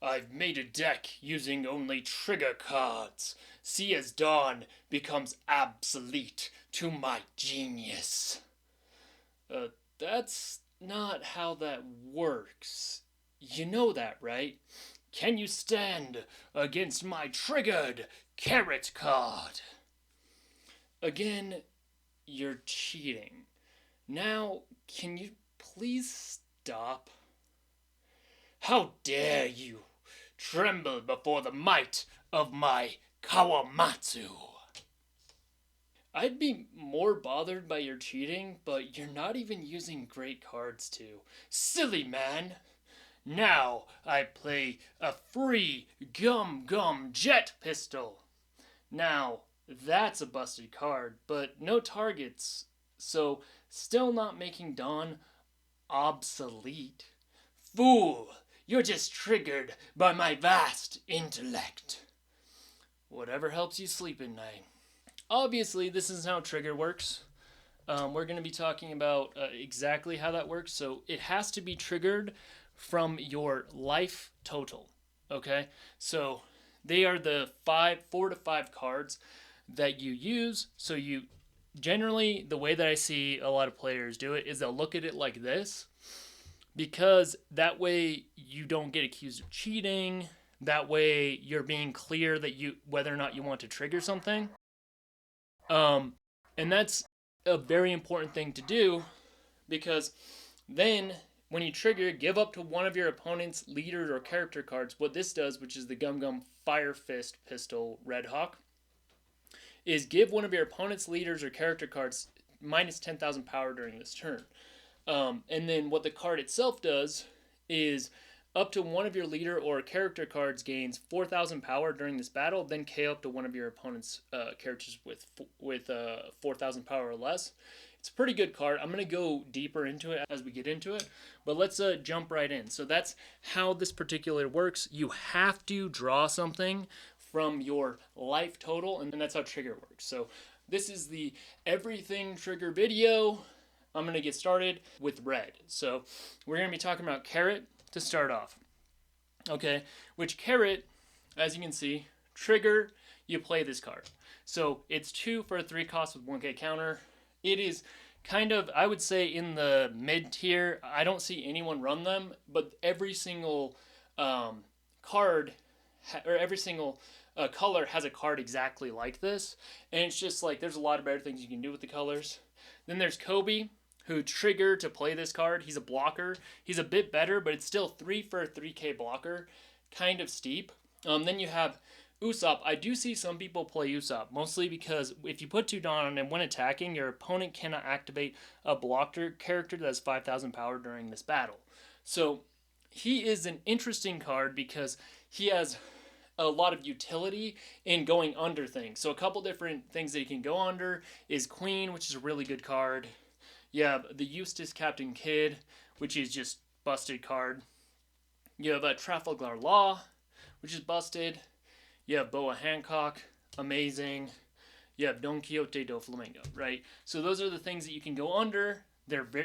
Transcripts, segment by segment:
I've made a deck using only trigger cards. See as dawn becomes obsolete to my genius. Uh, that's not how that works. You know that, right? Can you stand against my triggered carrot card? Again, you're cheating. Now, can you please stop? How dare you tremble before the might of my Kawamatsu? I'd be more bothered by your cheating, but you're not even using great cards to. Silly man! Now I play a free Gum Gum Jet Pistol. Now, that's a busted card, but no targets, so still not making Dawn obsolete. Fool! You're just triggered by my vast intellect. Whatever helps you sleep at night. Obviously, this is how trigger works. We're going to be talking about exactly how that works. So it has to be triggered from your life total. Okay? So they are the 4 to 5 cards that you use. So you generally, the way that I see a lot of players do it is they'll look at it like this, because that way you don't get accused of cheating. That way you're being clear that whether or not you want to trigger something. And that's a very important thing to do, because then when you trigger, give up to one of your opponent's leader or character cards. What this does, which is the Gum Gum Fire Fist Pistol Red Hawk, is give one of your opponent's leaders or character cards minus 10,000 power during this turn. And then what the card itself does is up to one of your leader or character cards gains 4,000 power during this battle, then KO up to one of your opponent's characters with 4,000 power or less. It's a pretty good card. I'm going to go deeper into it as we get into it, but let's jump right in. So that's how this particular works. You have to draw something from your life total, and that's how trigger works. So this is the everything trigger video. I'm going to get started with red. So we're going to be talking about carrot to start off. Okay, which carrot, as you can see, trigger, you play this card. So it's 2 for a 3 cost with 1k counter. It is kind of, I would say, in the mid tier. I don't see anyone run them, but every single card, or every single color has a card exactly like this. And it's just like, there's a lot of better things you can do with the colors. Then there's Kobe, who trigger to play this card. He's a blocker. He's a bit better, but it's still 3 for a 3k blocker. Kind of steep. Then you have Usopp. I do see some people play Usopp, mostly because if you put 2 Dawn on him when attacking, your opponent cannot activate a blocker character that has 5,000 power during this battle. So he is an interesting card because he has a lot of utility in going under things. So a couple different things that he can go under is Queen, which is a really good card. You have the Eustace Captain Kidd, which is just busted card. You have a Trafalgar Law, which is busted. You have Boa Hancock, amazing. You have Don Quixote do Flamengo, right? So those are the things that you can go under.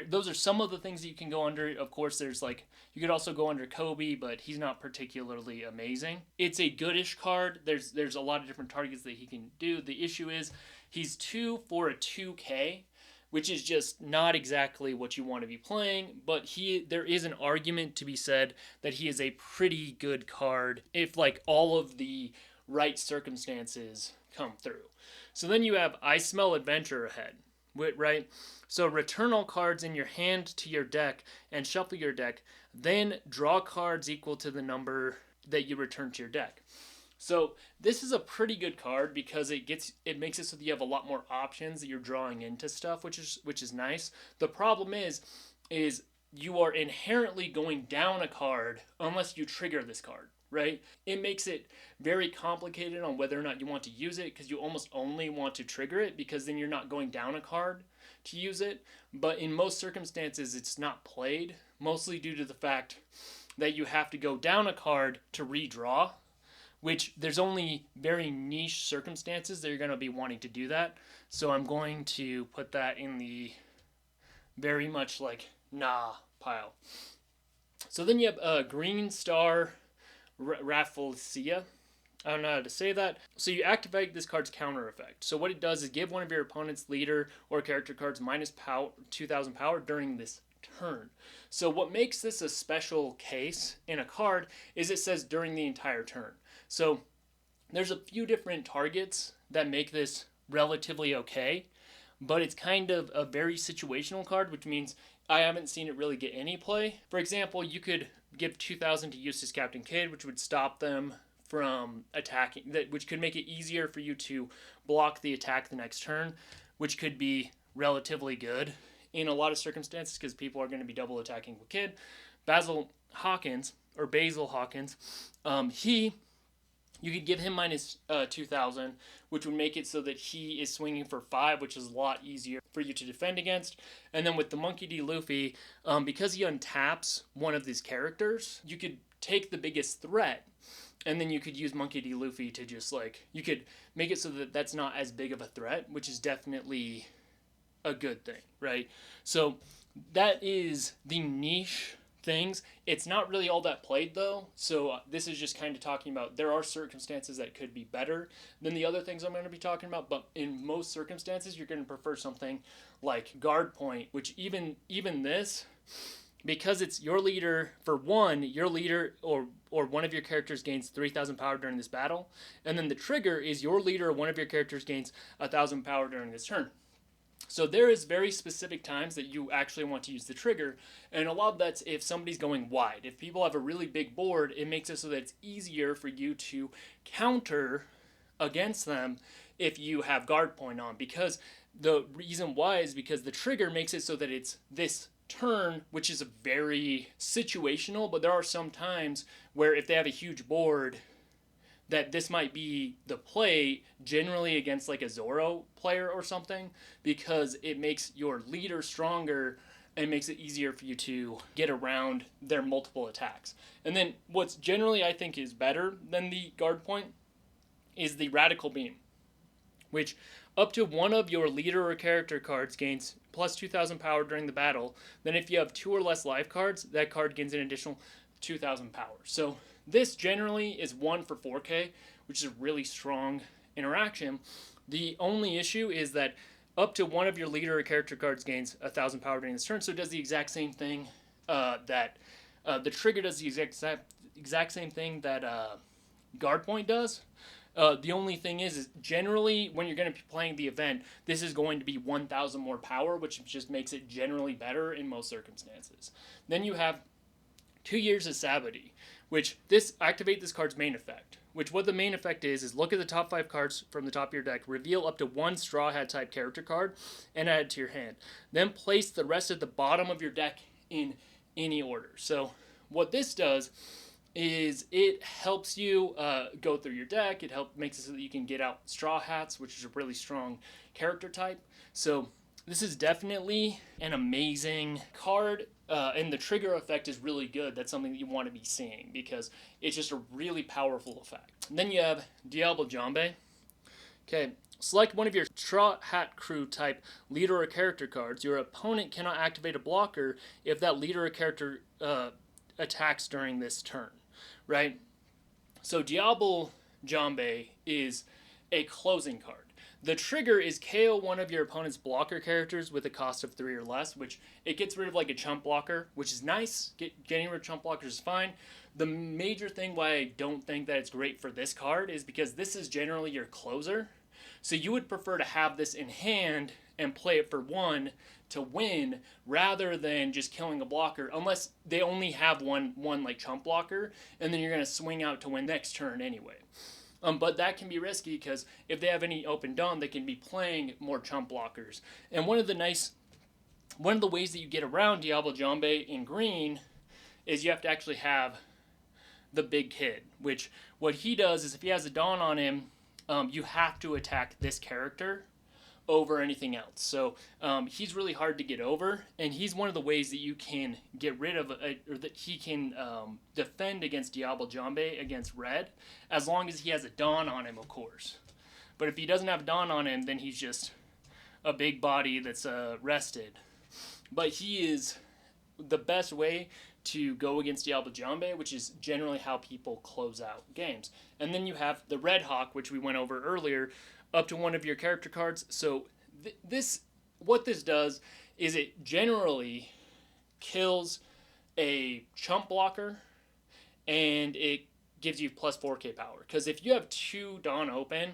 Those are some of the things that you can go under. Of course, there's like, you could also go under Kobe, but he's not particularly amazing. It's a goodish card. There's a lot of different targets that he can do. The issue is he's 2 for a 2k, which is just not exactly what you want to be playing, but there is an argument to be said that he is a pretty good card if like all of the right circumstances come through. So then you have I Smell Adventure ahead, right? So return all cards in your hand to your deck and shuffle your deck, then draw cards equal to the number that you return to your deck. So this is a pretty good card because it makes it so that you have a lot more options that you're drawing into stuff, which is nice. The problem is you are inherently going down a card unless you trigger this card, right? It makes it very complicated on whether or not you want to use it, because you almost only want to trigger it because then you're not going down a card to use it. But in most circumstances, it's not played, mostly due to the fact that you have to go down a card to redraw, which there's only very niche circumstances that you're going to be wanting to do that. So I'm going to put that in the very much like nah pile. So then you have Green Star Rafflesia. I don't know how to say that. So you activate this card's counter effect. So what it does is give one of your opponent's leader or character cards minus power, 2,000 power during this turn. So what makes this a special case in a card is it says during the entire turn. So there's a few different targets that make this relatively okay, but it's kind of a very situational card, which means I haven't seen it really get any play. For example, you could give 2,000 to Eustace Captain Kidd, which would stop them from attacking, which could make it easier for you to block the attack the next turn, which could be relatively good in a lot of circumstances because people are going to be double attacking with Kidd. Basil Hawkins, you could give him minus 2,000, which would make it so that he is swinging for 5, which is a lot easier for you to defend against. And then with the Monkey D. Luffy, because he untaps one of these characters, you could take the biggest threat, and then you could use Monkey D. Luffy to just, like, you could make it so that that's not as big of a threat, which is definitely a good thing, right? So that is the niche things. It's not really all that played though, so this is just kind of talking about there are circumstances that could be better than the other things I'm going to be talking about, but in most circumstances you're going to prefer something like guard point, which even this, because it's your leader, for one, your leader or one of your characters gains 3,000 power during this battle, and then the trigger is your leader or one of your characters gains 1,000 power during this turn. So there is very specific times that you actually want to use the trigger, and a lot of that's if somebody's going wide. If people have a really big board, it makes it so that it's easier for you to counter against them if you have guard point on, because the reason why is because the trigger makes it so that it's this turn, which is a very situational, but there are some times where if they have a huge board, that this might be the play generally against like a Zoro player or something, because it makes your leader stronger and makes it easier for you to get around their multiple attacks. And then what's generally I think is better than the guard point is the Radical Beam, which up to one of your leader or character cards gains plus 2,000 power during the battle. Then if you have 2 or less life cards, that card gains an additional 2,000 power. So this generally is 1 for 4K, which is a really strong interaction. The only issue is that up to one of your leader or character cards gains 1,000 power during this turn, so it does the exact same thing that the trigger does the exact same thing that guard point does. The only thing is generally when you're going to be playing the event, this is going to be 1,000 more power, which just makes it generally better in most circumstances. Then you have 2 Years of Sabbaty, which activate this card's main effect. Which what the main effect is look at the top 5 cards from the top of your deck, reveal up to 1 Straw Hat type character card, and add it to your hand. Then place the rest at the bottom of your deck in any order. So what this does is it helps you go through your deck. It makes it so that you can get out Straw Hats, which is a really strong character type. So this is definitely an amazing card, and the trigger effect is really good. That's something that you want to be seeing because it's just a really powerful effect. And then you have Diablo Jambe. Okay, select one of your Straw Hat Crew type leader or character cards. Your opponent cannot activate a blocker if that leader or character attacks during this turn, right? So Diablo Jambe is a closing card. The trigger is KO one of your opponent's blocker characters with a cost of 3 or less, which it gets rid of like a chump blocker, which is nice. Getting rid of chump blockers is fine. The major thing why I don't think that it's great for this card is because this is generally your closer. So you would prefer to have this in hand and play it for 1 to win rather than just killing a blocker, unless they only have one like chump blocker, and then you're going to swing out to win next turn anyway. But that can be risky because if they have any open dawn, they can be playing more chump blockers. And one of the ways that you get around Diablo Jambe in green is you have to actually have the big kid, which what he does is if he has a dawn on him, you have to attack this character over anything else. So he's really hard to get over, and he's one of the ways that you can get rid of, or that he can defend against Diablo Jambe against red, as long as he has a dawn on him, of course. But if he doesn't have dawn on him, then he's just a big body that's rested. But he is the best way to go against Diablo Jambe, which is generally how people close out games. And then you have the Red Hawk, which we went over earlier, up to one of your character cards. So what this does is it generally kills a chump blocker, and it gives you plus 4k power. Because if you have 2 Dawn open,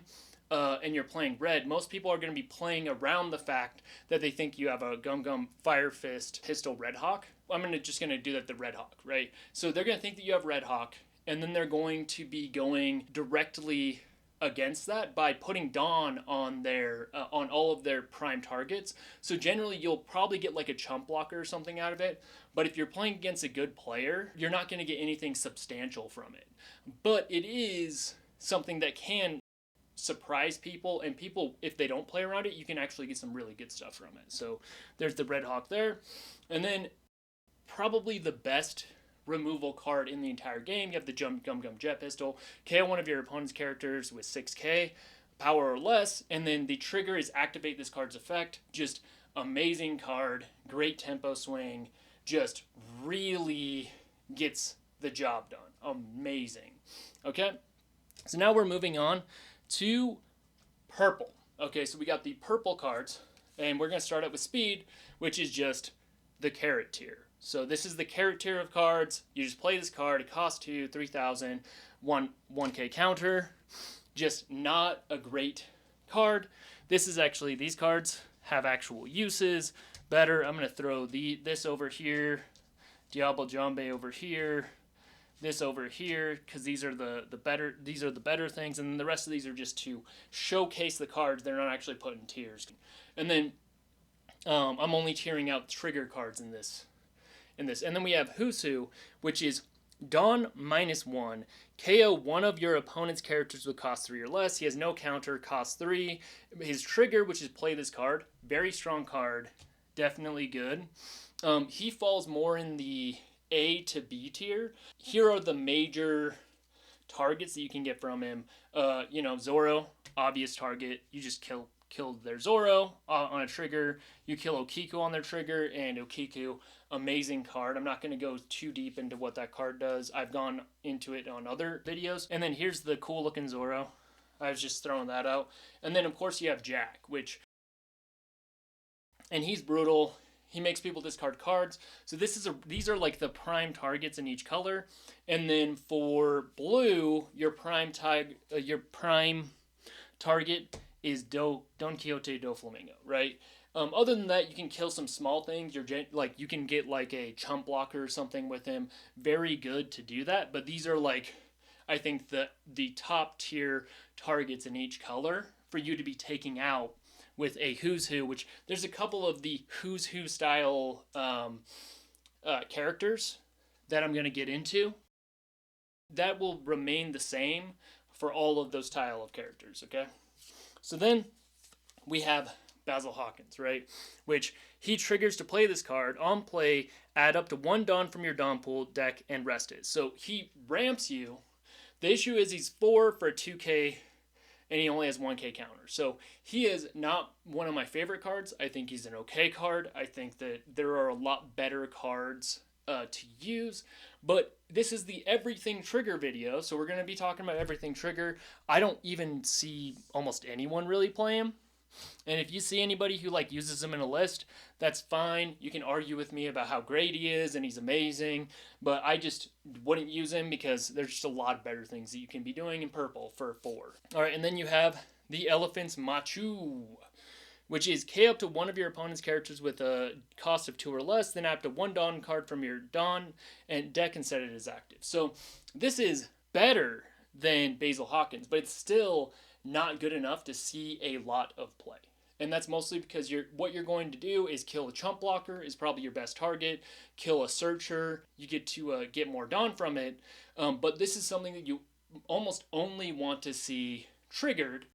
and you're playing red, most people are going to be playing around the fact that they think you have a Gum Gum Fire Fist Pistol Red Hawk. I'm just going to do that the Red Hawk, right? So they're going to think that you have Red Hawk, and then they're going to be going directly against that by putting Dawn on their on all of their prime targets. So generally you'll probably get like a chump blocker or something out of it, but if you're playing against a good player, you're not going to get anything substantial from it. But it is something that can surprise people, and people, if they don't play around it, you can actually get some really good stuff from it. So there's the Red Hawk there. And then probably the best removal card in the entire game, you have the Gum Gum Jet Pistol. KO one of your opponent's characters with 6k power or less, and then the trigger is activate this card's effect. Just amazing card, great tempo swing, just really gets the job done. Amazing. Okay, so now we're moving on to purple. Okay, so we got the purple cards, and we're going to start out with speed, which is just the carrot tier. So this is the carrot tier of cards. You just play this card. It costs 2, 3,000, 1k counter. Just not a great card. This is actually, these cards have actual uses. Better, I'm going to throw this over here, Diablo Jambe over here, this over here, because these are the better things, and then the rest of these are just to showcase the cards. They're not actually put in tiers. And then I'm only tiering out trigger cards in this. And then we have Who's Who, which is Dawn -1. KO one of your opponent's characters with cost 3 or less. He has no counter, cost 3. His trigger, which is play this card, very strong card, definitely good. He falls more in the A to B tier. Here are the major targets that you can get from him. Zoro, obvious target. You just kill their Zoro on a trigger. You kill Okiku on their trigger, and Okiku, amazing card. I'm not going to go too deep into what that card does. I've gone into it on other videos. And then here's the cool looking Zoro. I was just throwing that out. And then of course you have Jack, and he's brutal. He makes people discard cards. So these are like the prime targets in each color. And then for blue, your prime target is Don Quixote do Flamingo, right? Other than that, you can kill some small things. You can get like a chump blocker or something with him. Very good to do that. But these are like, I think the top tier targets in each color for you to be taking out with a Who's Who, which there's a couple of the Who's Who style characters that I'm going to get into. That will remain the same for all of those style of characters, okay? So then we have Basil Hawkins, right? Which he triggers to play this card. On play, add up to 1 Dawn from your Dawn pool deck and rest it. So he ramps you. The issue is he's 4 for a 2k, and he only has 1k counter. So he is not one of my favorite cards. I think he's an okay card. I think that there are a lot better cards to use. But this is the everything trigger video, so we're going to be talking about everything trigger. I don't even see almost anyone really play him. And if you see anybody who uses him in a list, that's fine. You can argue with me about how great he is and he's amazing, but I just wouldn't use him because there's just a lot of better things that you can be doing in purple for 4. All right, and then you have the Elephant's Machu, which is K up to one of your opponent's characters with a cost of 2 or less, then add to 1 Dawn card from your Dawn and deck and set it as active. So this is better than Basil Hawkins, but it's still not good enough to see a lot of play. And that's mostly because what you're going to do is kill a chump blocker is probably your best target, kill a searcher, you get to get more Dawn from it, but this is something that you almost only want to see triggered,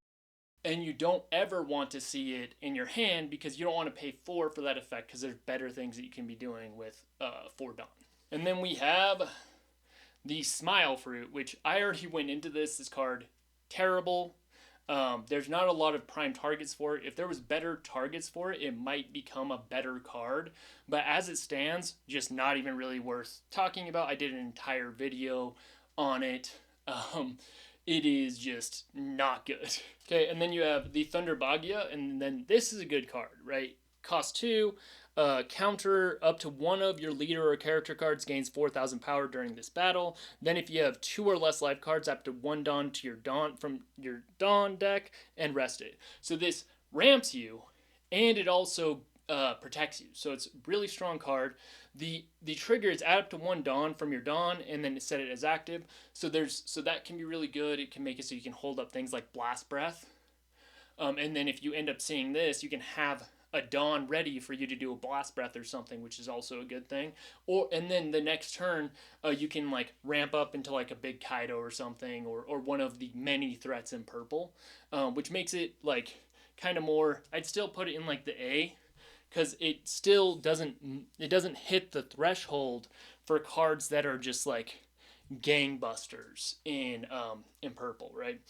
and you don't ever want to see it in your hand because you don't want to pay 4 for that effect because there's better things that you can be doing with 4 Dawn. And then we have the Smile Fruit, which I already went into this card terrible. There's not a lot of prime targets for it. If there was better targets for it, it might become a better card. But as it stands, just not even really worth talking about. I did an entire video on it. It is just not good. Okay, and then you have the Thunder Bagya, and then this is a good card, right? Cost 2, counter up to one of your leader or character cards gains 4,000 power during this battle. Then if you have 2 or less life cards, up to 1 Dawn to your Dawn from your Dawn deck and rest it. So this ramps you, and it also protects you. So it's a really strong card. The trigger is add up to 1 Dawn from your Dawn, and then set it as active. So that can be really good. It can make it so you can hold up things like Blast Breath. And then if you end up seeing this, you can have a Dawn ready for you to do a Blast Breath or something, which is also a good thing. And then the next turn, you can like ramp up into like a big Kaido or something, or one of the many threats in purple, which makes it like kind of more. I'd still put it in like the A, because it still doesn't hit the threshold for cards that are just like gangbusters in purple, right?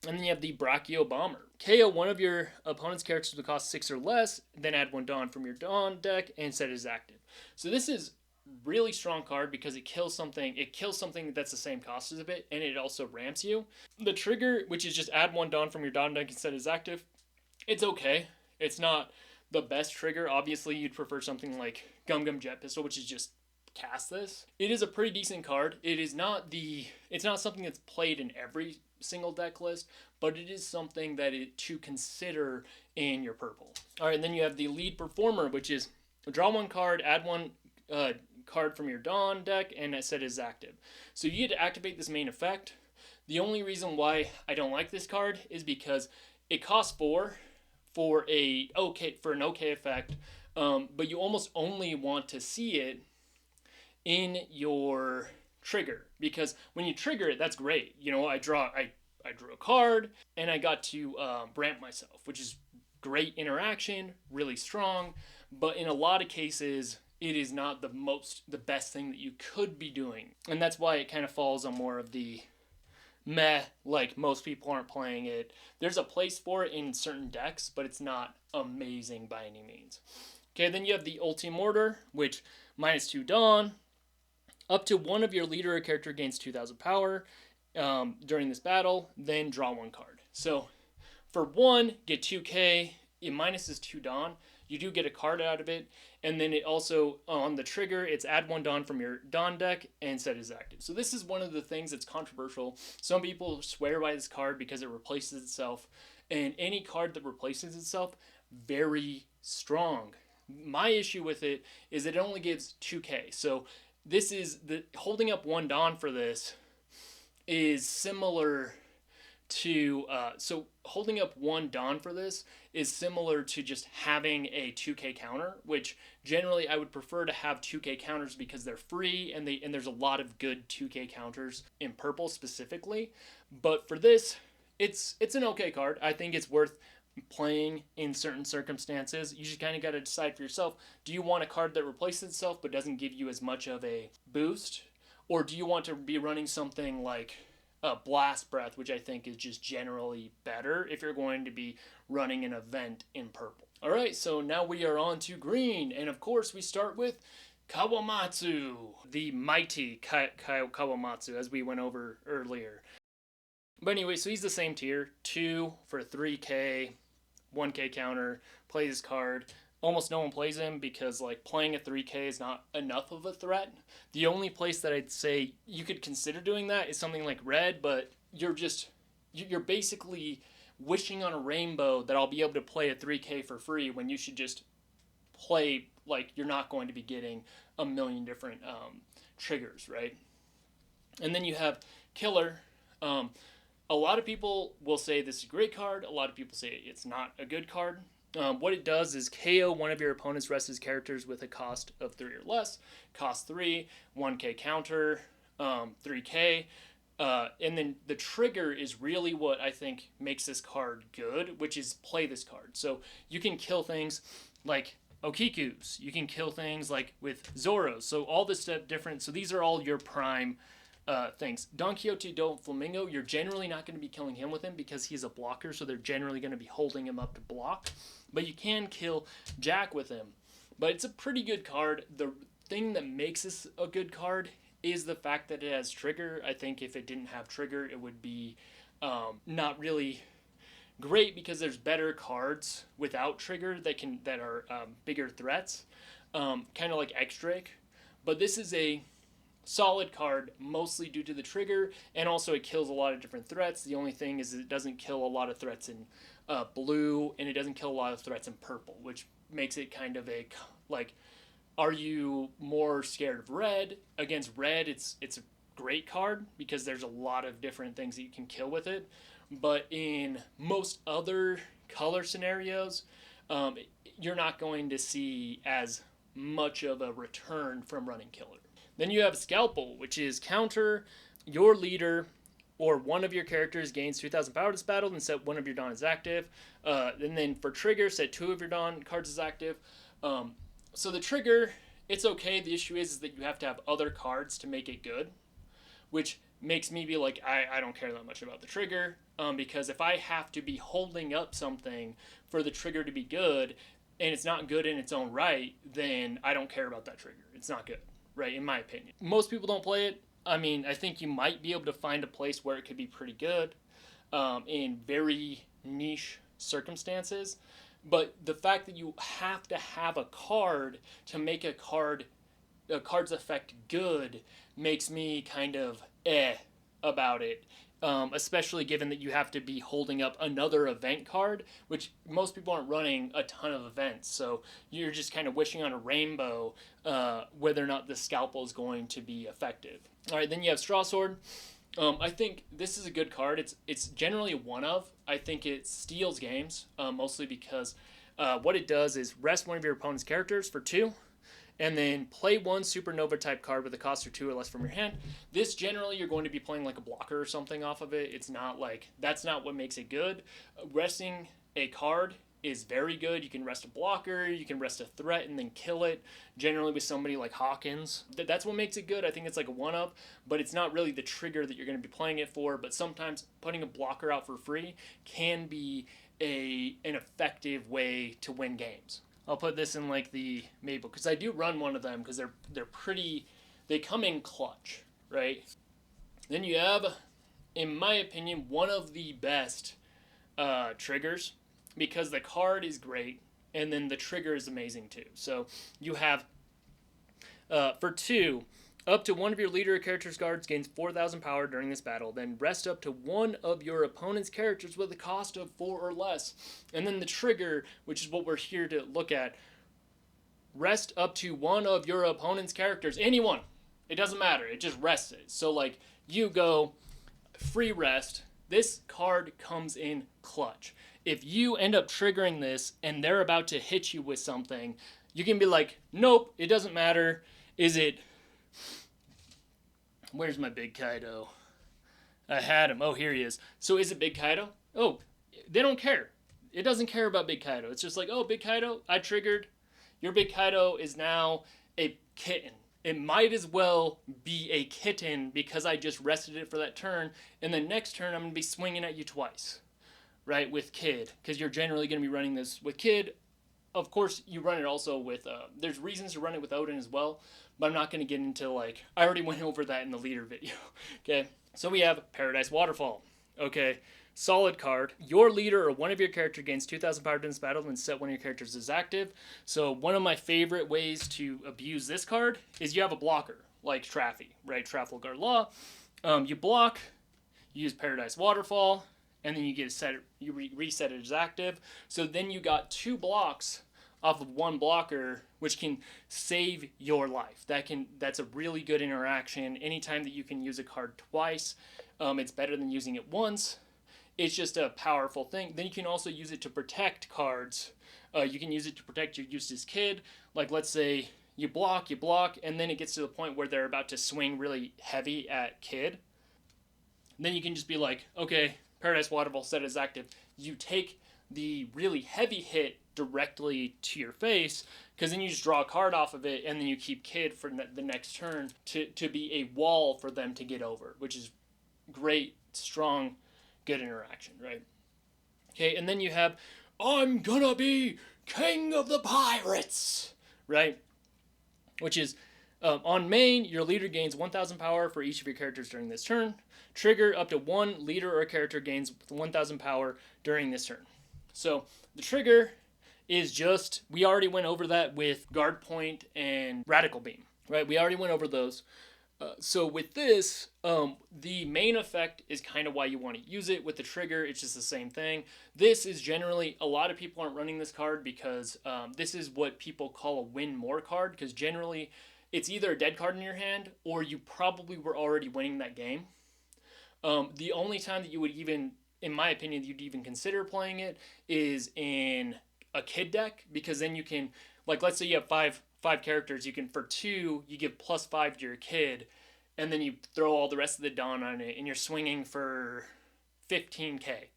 And then you have the Brachio Bomber. KO one of your opponent's characters with cost 6 or less, then add 1 Dawn from your Dawn deck and set it as active. So this is really strong card because it kills something that's the same cost as it, and it also ramps you. The trigger, which is just add 1 Dawn from your Dawn deck and set it as active, it's okay. It's not the best trigger. Obviously, you'd prefer something like Gum Gum Jet Pistol, which is just cast this. It is a pretty decent card. It's not something that's played in every single deck list, but it is something to consider in your purple. All right, and then you have the Lead Performer, which is draw 1 card, add 1 card from your Dawn deck, and set as active. So you get to activate this main effect. The only reason why I don't like this card is because it costs 4 for an okay effect, but you almost only want to see it in your trigger, because when you trigger it, that's great. You know, I drew a card and I got to ramp myself, which is great interaction, really strong. But in a lot of cases, it is not the best thing that you could be doing, and that's why it kind of falls on more of the meh, like most people aren't playing it. There's a place for it in certain decks, but it's not amazing by any means. Okay, then you have the Ultimortar, which -2 Dawn. Up to one of your leader or character gains 2,000 power during this battle, then draw 1 card. So for 1, get 2k, it minuses 2 Dawn. You do get a card out of it, and then it also, on the trigger, it's add 1 Dawn from your Dawn deck and set as active. So this is one of the things that's controversial. Some people swear by this card because it replaces itself, and any card that replaces itself, very strong. My issue with it is it only gives 2k. So this is holding up 1 Dawn for this is similar to holding up 1 Dawn for this is similar to just having a 2k counter, which generally I would prefer to have 2k counters because they're free, and there's a lot of good 2k counters in purple specifically. But for this, it's an okay card. I think it's worth playing in certain circumstances. You just kind of got to decide for yourself, do you want a card that replaces itself but doesn't give you as much of a boost, or do you want to be running something like a Blast Breath, which I think is just generally better if you're going to be running an event in purple. All right, so now we are on to green, and of course we start with Kawamatsu, the mighty Kawamatsu, as we went over earlier. But anyway, so he's the same tier, 2 for 3k, 1k counter, play this card. Almost no one plays him because like playing a 3k is not enough of a threat. The only place that I'd say you could consider doing that is something like red, but you're basically wishing on a rainbow that I'll be able to play a 3k for free when you should just play, like, you're not going to be getting a million different triggers, right? And then you have Killer. A lot of people will say this is a great card. A lot of people say it's not a good card. What it does is KO one of your opponent's restless characters with a cost of 3 or less. Cost 3, 1k counter, 3k. And then the trigger is really what I think makes this card good, which is play this card. So you can kill things like Okikus. You can kill things like with Zoros. So all this stuff different. So these are all your prime things. Don Quixote do Flamingo, you're generally not going to be killing him with him because he's a blocker, so they're generally going to be holding him up to block. But you can kill Jack with him. But it's a pretty good card. The thing that makes this a good card is the fact that it has trigger. I think if it didn't have trigger, it would be not really great because there's better cards without trigger that are bigger threats, kind of like X-Drake. But this is a solid card, mostly due to the trigger, and also it kills a lot of different threats. The only thing is it doesn't kill a lot of threats in blue, and it doesn't kill a lot of threats in purple, which makes it kind of a, like, are you more scared of red? Against red, it's a great card because there's a lot of different things that you can kill with it. But in most other color scenarios, you're not going to see as much of a return from running killer. Then you have Scalpel, which is counter your leader or one of your characters gains 2,000 power this battle and set one of your Dawn as active. And then for trigger, set 2 of your Dawn cards as active. So the trigger, it's okay. The issue is that you have to have other cards to make it good, which makes me be like, I don't care that much about the trigger, because if I have to be holding up something for the trigger to be good, and it's not good in its own right, then I don't care about that trigger. It's not good, right, in my opinion. Most people don't play it. I mean, I think you might be able to find a place where it could be pretty good in very niche circumstances, but the fact that you have to have a card to make a card's effect good makes me kind of about it, especially given that you have to be holding up another event card, which most people aren't running a ton of events, so you're just kind of wishing on a rainbow whether or not the Scalpel is going to be effective. All right, then you have Straw Sword. I think this is a good card. It's generally one of. I think it steals games, mostly because what it does is rest one of your opponent's characters for 2, and then play 1 supernova type card with a cost of 2 or less from your hand. This generally you're going to be playing like a blocker or something off of it. It's not like, that's not what makes it good. Resting a card is very good. You can rest a blocker, you can rest a threat and then kill it, generally with somebody like Hawkins. That's what makes it good. I think it's like a one-up, but it's not really the trigger that you're going to be playing it for. But sometimes putting a blocker out for free can be an effective way to win games. I'll put this in like the Mabel, because I do run one of them because they're pretty, they come in clutch, right? Then you have, in my opinion, one of the best triggers, because the card is great and then the trigger is amazing too. So you have, for 2, up to one of your leader or character's guards gains 4,000 power during this battle. Then rest up to one of your opponent's characters with a cost of 4 or less. And then the trigger, which is what we're here to look at, rest up to one of your opponent's characters. Anyone. It doesn't matter. It just rests it. So like you go free rest. This card comes in clutch. If you end up triggering this and they're about to hit you with something, you can be like, nope, it doesn't matter. Is it... Where's my Big Kaido? I had him. Oh, here he is. So is it Big Kaido? Oh, they don't care. It doesn't care about Big Kaido. It's just like, oh, Big Kaido, I triggered. Your Big Kaido is now a kitten. It might as well be a kitten because I just rested it for that turn. And the next turn, I'm going to be swinging at you twice, right, with Kid. Because you're generally going to be running this with Kid. Of course, you run it also with, there's reasons to run it with Odin as well, but I'm not going to get into, like, I already went over that in the leader video, okay? So we have Paradise Waterfall, okay? Solid card. Your leader or one of your character gains 2,000 power during this battle and set one of your characters as active. So one of my favorite ways to abuse this card is you have a blocker, like Traffy, right? Trafalgar Law. You block, you use Paradise Waterfall, and then you get you reset it as active. So then you got 2 blocks off of 1 blocker, which can save your life. That's a really good interaction. Anytime that you can use a card twice, it's better than using it once. It's just a powerful thing. Then you can also use it to protect cards. You can use it to protect your Eustace Kid. Like, let's say you block, and then it gets to the point where they're about to swing really heavy at Kid. And then you can just be like, okay, Paradise Waterfall set as active. You take the really heavy hit directly to your face, because then you just draw a card off of it, and then you keep Kid for the next turn to be a wall for them to get over, which is great, strong, good interaction, right? Okay, and then you have, I'm gonna be king of the pirates, right? Which is, on main, your leader gains 1,000 power for each of your characters during this turn. Trigger, up to one leader or character gains 1,000 power during this turn. So the trigger is just, we already went over that with Guard Point and Radical Beam, right? We already went over those. So with this, the main effect is kind of why you want to use it. With the trigger, it's just the same thing. This is generally, a lot of people aren't running this card because this is what people call a win more card, because generally it's either a dead card in your hand or you probably were already winning that game. The only time that you would even, in my opinion, you'd even consider playing it is in a Kid deck, because then you can, like, let's say you have five characters, you can, for 2, you give +5 to your Kid, and then you throw all the rest of the Dawn on it, and you're swinging for 15k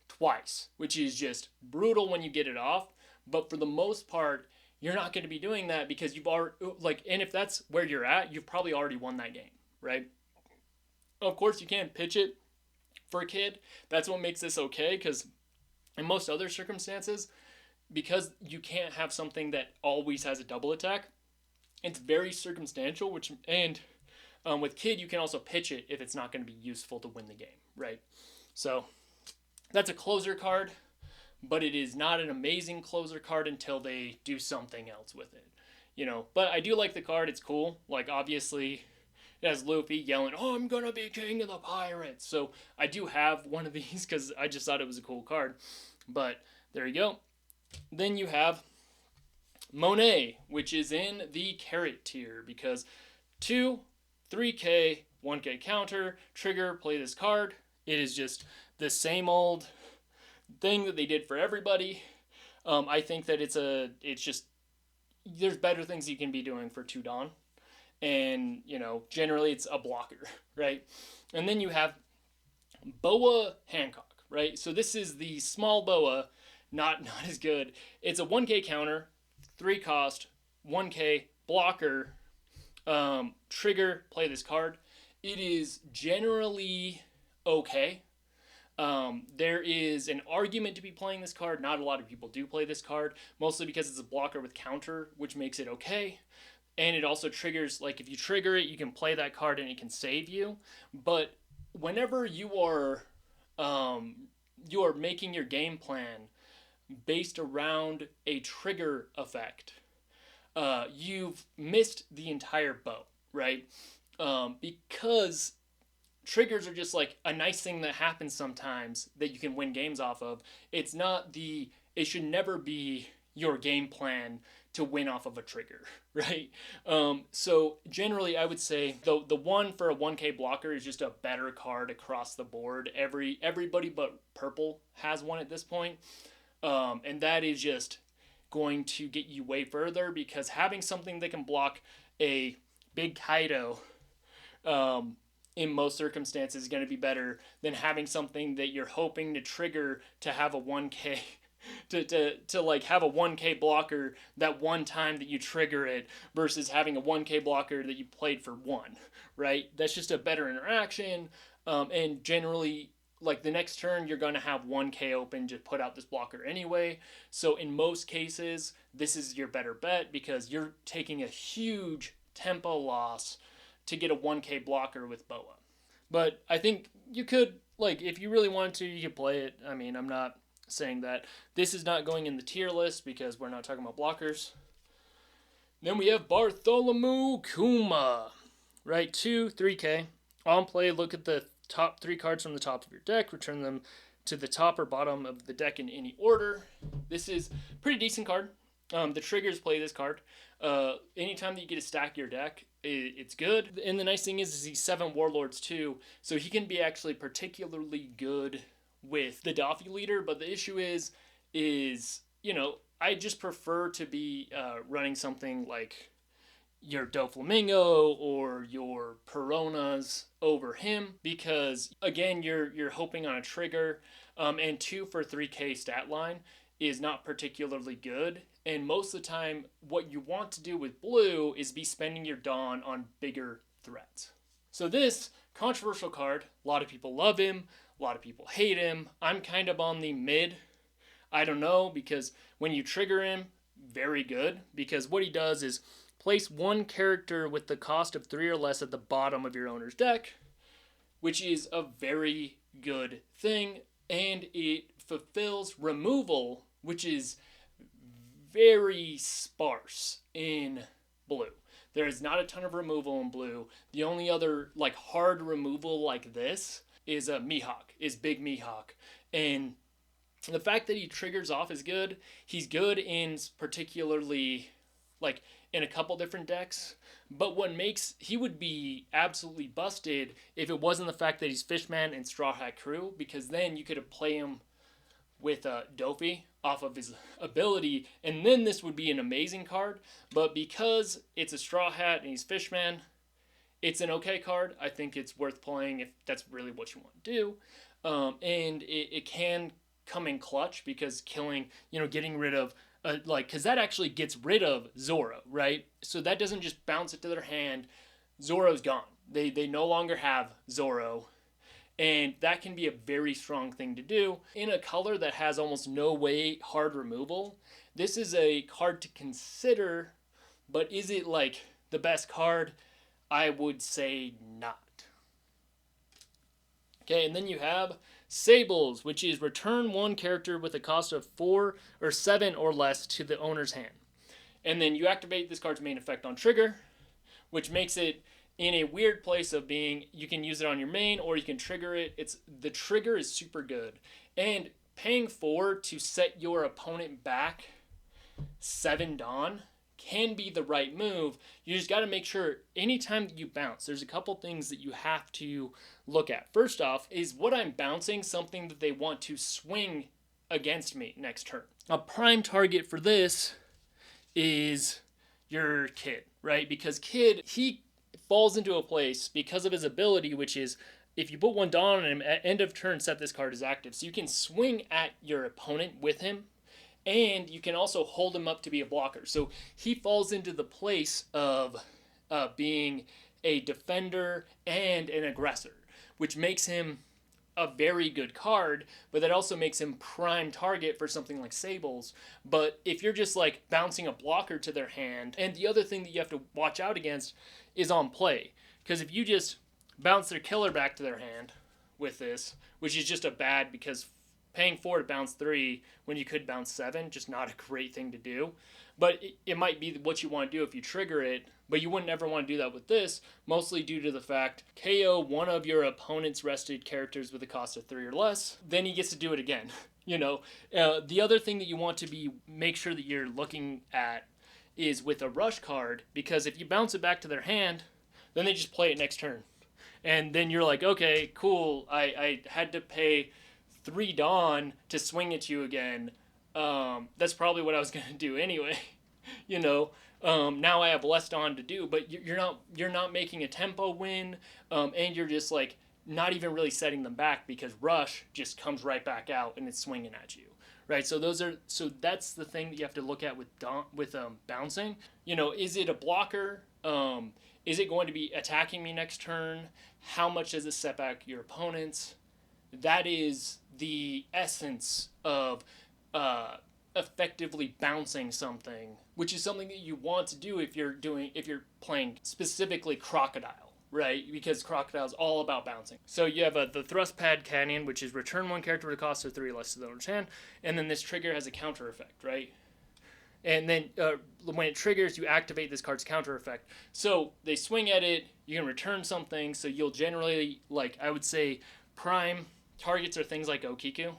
twice, which is just brutal when you get it off. But for the most part, you're not going to be doing that because you've already, like, and if that's where you're at, you've probably already won that game, right? Of course, you can't pitch it for a Kid. That's what makes this okay, because in most other circumstances, because you can't have something that always has a double attack, it's very circumstantial, which, and with Kid, you can also pitch it if it's not going to be useful to win the game, right? So that's a closer card, but it is not an amazing closer card until they do something else with it, But I do like the card. It's cool. Like, obviously, it has Luffy yelling, "Oh, I'm gonna be king of the pirates." So I do have one of these because I just thought it was a cool card. But there you go. Then you have Monet, which is in the carrot tier, because 2, 3k, 1k counter, trigger, play this card. It is just the same old thing that they did for everybody. I think that it's just, there's better things you can be doing for 2 Dawn. And, generally it's a blocker, right? And then you have Boa Hancock, right? So this is the small Boa, not as good. It's a 1k counter, 3 cost, 1k blocker, trigger, play this card. It is generally okay. There is an argument to be playing this card. Not a lot of people do play this card, mostly because it's a blocker with counter, which makes it okay. And it also triggers, like, if you trigger it, you can play that card and it can save you. But whenever you are making your game plan based around a trigger effect, you've missed the entire boat, right? Because triggers are just like a nice thing that happens sometimes that you can win games off of. It should never be your game plan to win off of a trigger, right? So generally, I would say the one for a 1k blocker is just a better card across the board. Everybody but purple has one at this point. And that is just going to get you way further, because having something that can block a big Kaido in most circumstances is going to be better than having something that you're hoping to trigger to have a 1k to like have a 1k blocker that one time that you trigger it, versus having a 1k blocker that you played for 1, right? That's just a better interaction. And generally, like, the next turn you're going to have 1k open to put out this blocker anyway. So in most cases, this is your better bet, because you're taking a huge tempo loss to get a 1k blocker with Boa. But I think you could, like, if you really wanted to, you could play it. I mean, I'm not saying that. This is not going in the tier list because we're not talking about blockers. Then we have Bartholomew Kuma, right? 2, 3k. On play, look at the top 3 cards from the top of your deck, return them to the top or bottom of the deck in any order. This is a pretty decent card. The triggers play this card. Anytime that you get to stack your deck, it's good. And the nice thing is he's 7 Warlords too, so he can be actually particularly good with the Daffy leader. But the issue is I just prefer to be running something like, your Doflamingo or your Peronas over him, because again you're hoping on a trigger, and 2 for 3k stat line is not particularly good. And most of the time, what you want to do with blue is be spending your Dawn on bigger threats. So this controversial card, a lot of people love him, a lot of people hate him. I'm kind of on the mid. I don't know, because when you trigger him, very good, because what he does is place one character with the cost of 3 or less at the bottom of your owner's deck, which is a very good thing, and it fulfills removal, which is very sparse in blue. There is not a ton of removal in blue. The only other like hard removal like this is Mihawk, is Big Mihawk. And the fact that he triggers off is good. He's good in particularly like in a couple different decks. But what makes he would be absolutely busted if it wasn't the fact that he's Fishman and Straw Hat Crew, because then you could have played him with Dofi off of his ability, and then this would be an amazing card. But because it's a Straw Hat and he's Fishman, it's an okay card. I think it's worth playing if that's really what you want to do. And it can come in clutch, because killing, getting rid of, because that actually gets rid of Zoro, right? So that doesn't just bounce it to their hand. Zoro's gone. They no longer have Zoro. And that can be a very strong thing to do. In a color that has almost no way hard removal, this is a card to consider, but is it like the best card? I would say not. Okay, and then you have Sables, which is return one character with a cost of 4 or 7 or less to the owner's hand. And then you activate this card's main effect on trigger, which makes it in a weird place of being, you can use it on your main or you can trigger it. The trigger is super good. And paying 4 to set your opponent back 7 Dawn can be the right move. You just got to make sure anytime that you bounce, there's a couple things that you have to look at. First off, is what I'm bouncing something that they want to swing against me next turn? A prime target for this is your Kid, right? Because Kid, he falls into a place because of his ability, which is if you put 1 Dawn on him, at end of turn, set this card as active. So you can swing at your opponent with him, and you can also hold him up to be a blocker. So he falls into the place of being a defender and an aggressor, which makes him a very good card, but that also makes him prime target for something like Sables. But if you're just like bouncing a blocker to their hand, and the other thing that you have to watch out against is on play, because if you just bounce their killer back to their hand with this, which is just a bad, because paying 4 to bounce 3 when you could bounce 7, just not a great thing to do. But it might be what you want to do if you trigger it, but you wouldn't ever want to do that with this, mostly due to the fact KO one of your opponent's rested characters with a cost of 3 or less, then he gets to do it again. The other thing that you want to make sure that you're looking at is with a rush card, because if you bounce it back to their hand, then they just play it next turn. And then you're like, okay, cool, I had to pay 3 Dawn to swing at you again. That's probably what I was going to do anyway. Now I have less Dawn to do, but you're not making a tempo win, and you're just like not even really setting them back, because rush just comes right back out and it's swinging at you, right? So that's the thing that you have to look at with bouncing. Is it a blocker? Is it going to be attacking me next turn? How much does it set back your opponents? That is the essence of effectively bouncing something, which is something that you want to do if you're playing specifically Crocodile, right? Because Crocodile is all about bouncing. So you have the Thrust Pad Canyon, which is return 1 character with a cost of 3 less to the owner's hand, and then this trigger has a counter effect, right? And then when it triggers, you activate this card's counter effect. So they swing at it, you can return something, so you'll generally, I would say, prime targets are things like Okiku,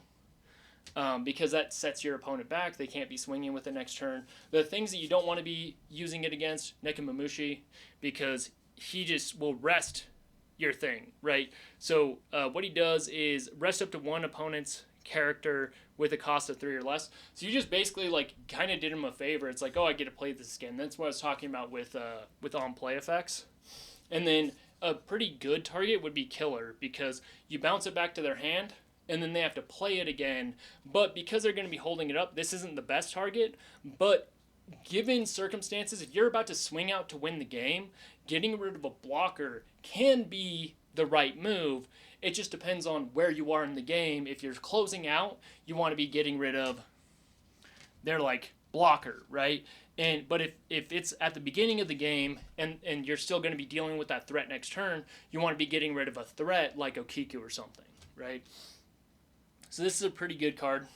because that sets your opponent back. They can't be swinging with it next turn. The things that you don't want to be using it against, Nekomamushi, because he just will rest your thing, right? So what he does is rest up to one opponent's character with a cost of 3 or less. So you just basically like kind of did him a favor. It's like, oh, I get to play this again. That's what I was talking about with on play effects. And then a pretty good target would be killer, because you bounce it back to their hand and then they have to play it again. But because they're going to be holding it up, this isn't the best target. But given circumstances, if you're about to swing out to win the game, getting rid of a blocker can be the right move. It just depends on where you are in the game. If you're closing out, you want to be getting rid of their like blocker, right? But if it's at the beginning of the game and you're still going to be dealing with that threat next turn, you want to be getting rid of a threat like Okiku or something, right? So this is a pretty good card.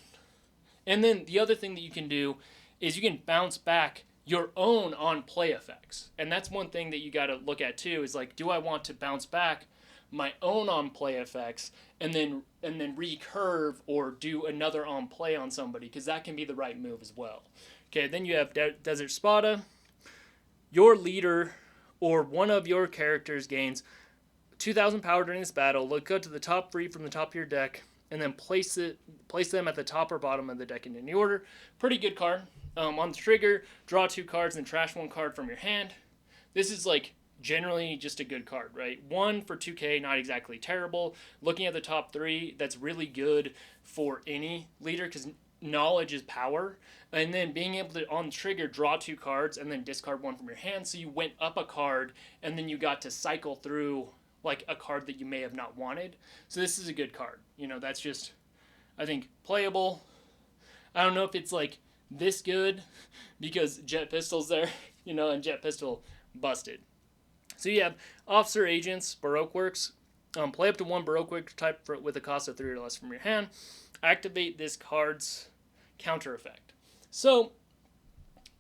And then the other thing that you can do is you can bounce back your own on play effects. And that's one thing that you got to look at too, is like, do I want to bounce back my own on play effects and then recurve or do another on play on somebody, because that can be the right move as well. Okay, then you have Desert Spada. Your leader or one of your characters gains 2,000 power during this battle. Look to the top 3 from the top of your deck, and then place them at the top or bottom of the deck in any order. Pretty good card. On the trigger, draw 2 cards and trash 1 card from your hand. This is like generally just a good card, right? 1 for 2k, not exactly terrible. Looking at the top 3, that's really good for any leader, because knowledge is power. And then being able to, on the trigger, draw 2 cards and then discard 1 from your hand, so you went up a card and then you got to cycle through like a card that you may have not wanted. So this is a good card. You know, that's just, I think, playable. I don't know if it's like this good because Jet Pistol's there, you know, and Jet Pistol busted. So you have Officer Agents, Baroque Works. Play up to 1 Baroque Work type with a cost of 3 or less from your hand. Activate this card's counter effect. So,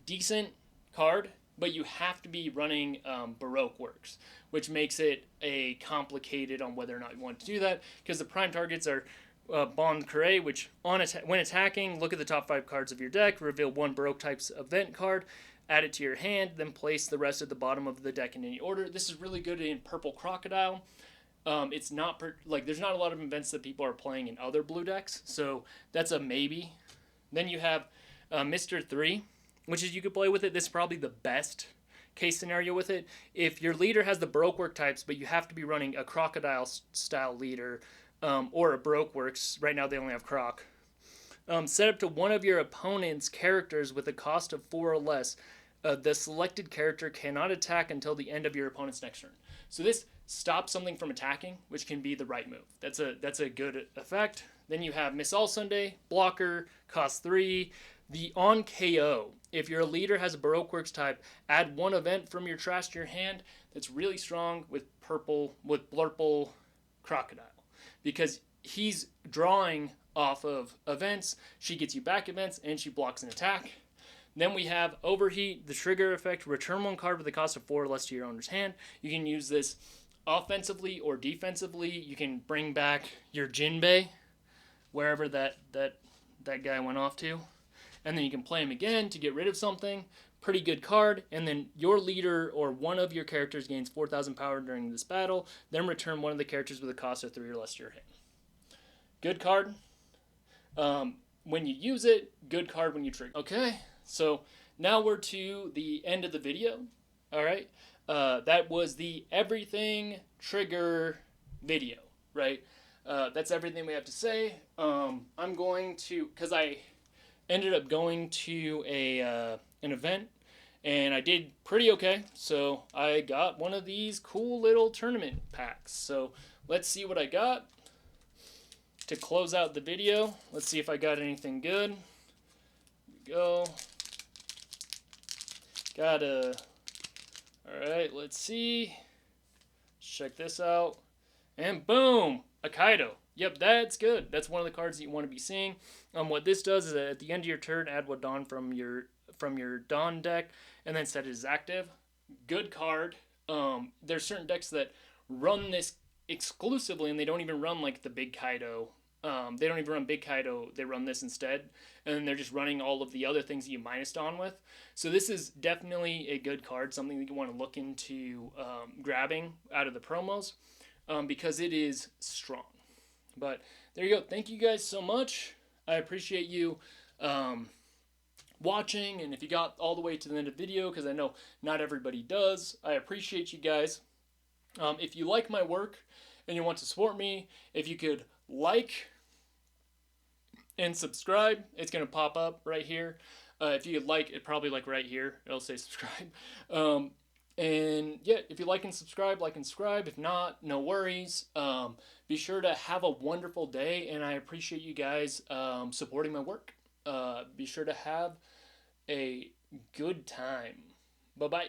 decent card, but you have to be running Baroque Works, which makes it a complicated on whether or not you want to do that, because the prime targets are Bon Curé, which when attacking, look at the top 5 cards of your deck, reveal 1 Baroque type's event card, add it to your hand, then place the rest at the bottom of the deck in any order. This is really good in Purple Crocodile. It's not there's not a lot of events that people are playing in other blue decks, so that's a maybe. Then you have Mr. 3, which is you could play with it. This is probably the best case scenario with it. If your leader has the Baroque Work types, but you have to be running a Crocodile style leader or a Baroque Works, right now they only have Croc. Set up to 1 of your opponent's characters with a cost of 4 or less. The selected character cannot attack until the end of your opponent's next turn. So this stops something from attacking, which can be the right move. That's a good effect. Then you have Miss All Sunday, blocker, cost 3. The on KO. If your leader has a Baroque Works type, add 1 event from your trash to your hand. That's really strong with Blurple Crocodile, because he's drawing off of events. She gets you back events, and she blocks an attack. Then we have Overheat, the trigger effect. Return 1 card with a cost of 4 or less to your owner's hand. You can use this offensively or defensively. You can bring back your Jinbei, wherever that guy went off to. And then you can play him again to get rid of something. Pretty good card. And then your leader or one of your characters gains 4,000 power during this battle. Then return 1 of the characters with a cost of 3 or less to your hand. Good card. When you use it, good card when you trigger. Okay, so now we're to the end of the video. All right, that was the everything trigger video, right? That's everything we have to say. I'm going to, because I ended up going to an event, and I did pretty okay. So I got one of these cool little tournament packs. So let's see what I got. To close out the video, let's see if I got anything good. Here we go. Alright, let's see. Check this out. And boom! A Kaido. Yep, that's good. That's one of the cards that you want to be seeing. What this does is that at the end of your turn, add one Dawn from your Dawn deck, and then set it as active. Good card. There's certain decks that run this exclusively, and they don't even run like the Big Kaido. They don't even run Big Kaido. They run this instead, and then they're just running all of the other things that you minus Dawn with. So this is definitely a good card, something that you want to look into grabbing out of the promos, because it is strong. But there you go. Thank you guys so much. I appreciate you watching, and if you got all the way to the end of the video, because I know not everybody does, I appreciate you guys. If you like my work and you want to support me, if you could like and subscribe, it's going to pop up right here. If you could like, it probably like right here, it'll say subscribe. And yeah, if you like and subscribe, like and subscribe. If not, no worries. Be sure to have a wonderful day, and I appreciate you guys supporting my work. Be sure to have a good time. Bye bye.